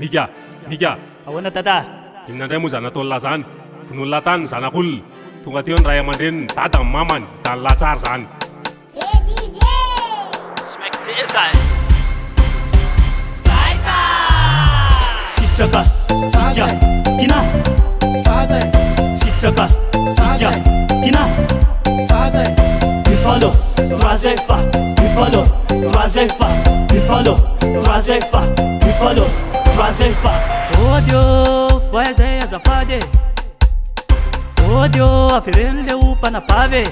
Mika. Ahoana tata? Inandray moa zanatolona zany. Ton'olona tany zanak'olona. Tonga teo ny ray aman-dreniny dada ny mamany da ny latsary zany. SMICK zay. Sitsaka, Sika, Tina, Sitsaka, Sika, Tina, Buffalo, Troisième Buffalo, troisième fois. Oh Dieu, voyagez azafady. Oh Dieu, afereny le ompanapavy.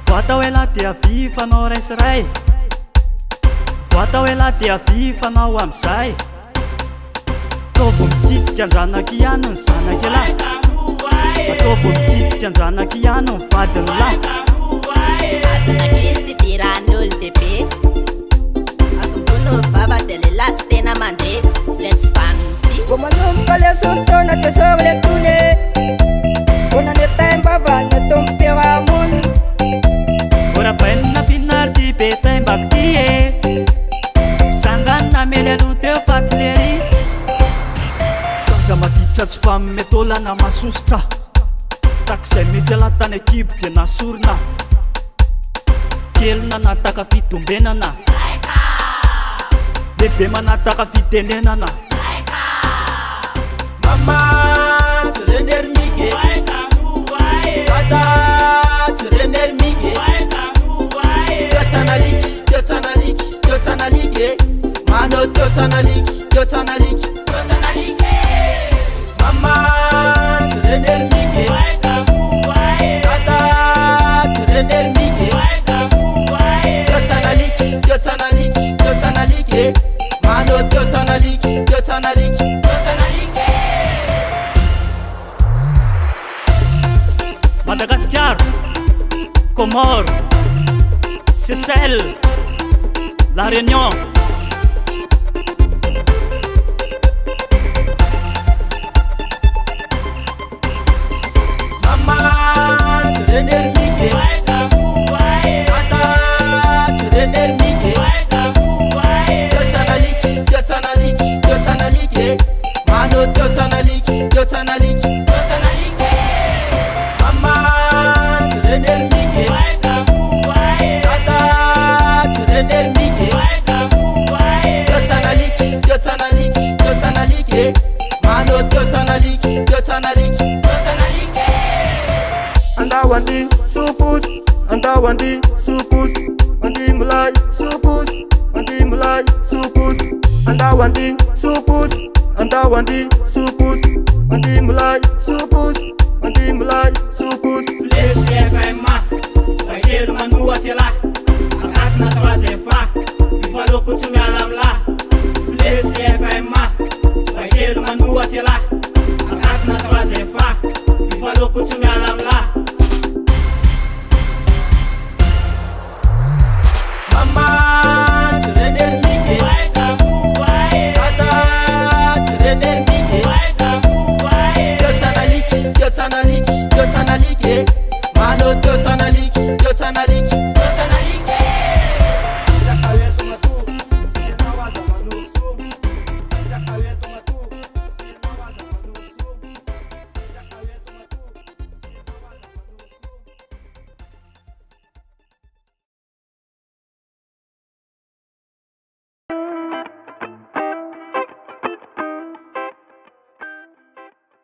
Voatao ela dia vifanao raisiray. Voatao ela dia vifanao amizay. Ataovy mikitika anjanaky ihany ny zanaky lahy. Ataovy mikitika anjanaky ihany ny vadiny lahy. Atonakisy tsy diran'olo dehibe. Akombolo vava dia lehilahy sy tena mandeha. Let's vanity. Vao manomboka le sontaona dia sôry le tony. Vao nanetaim-bava natao mimpiara-mony. Ora bainina finarity be taim-bako ty e. Fisangana mely aloha teo fa tsy lery. Zaza maditra tsy fametolana masosotra. Takizay mihitsy ala tany ekibo dia nasorona. Kelina nataka fitombenana. Lehibe manataka fitenenana. Mama, turener mige. Tata, turener mige. Diotana lige. Mano diotana lige. Mama, turener mige. Tata, turener mige. Diotana lige. Mano diotana lige. Madagascar, Comores, Seychelles, La Réunion. Mama, turener mige. Tata, turener mige. Diotana lige. Mano diotana lige. Mama, turener mige. Tata, turener mige. Diotana lige. Mano diotana lige. Andawandi supus, andawandi supus. Andi mulai supus, andawandi supus, andi mulai supus. Fles TFMA, bagelo nouveauté là. Akasina troisième fois, Buffalo kutsumi alamla. Fles TFMA, bagelo nouveauté là. Akasina troisième fois, Buffalo kutsumi alamla. Mama, turener mige. Tata, turener mige.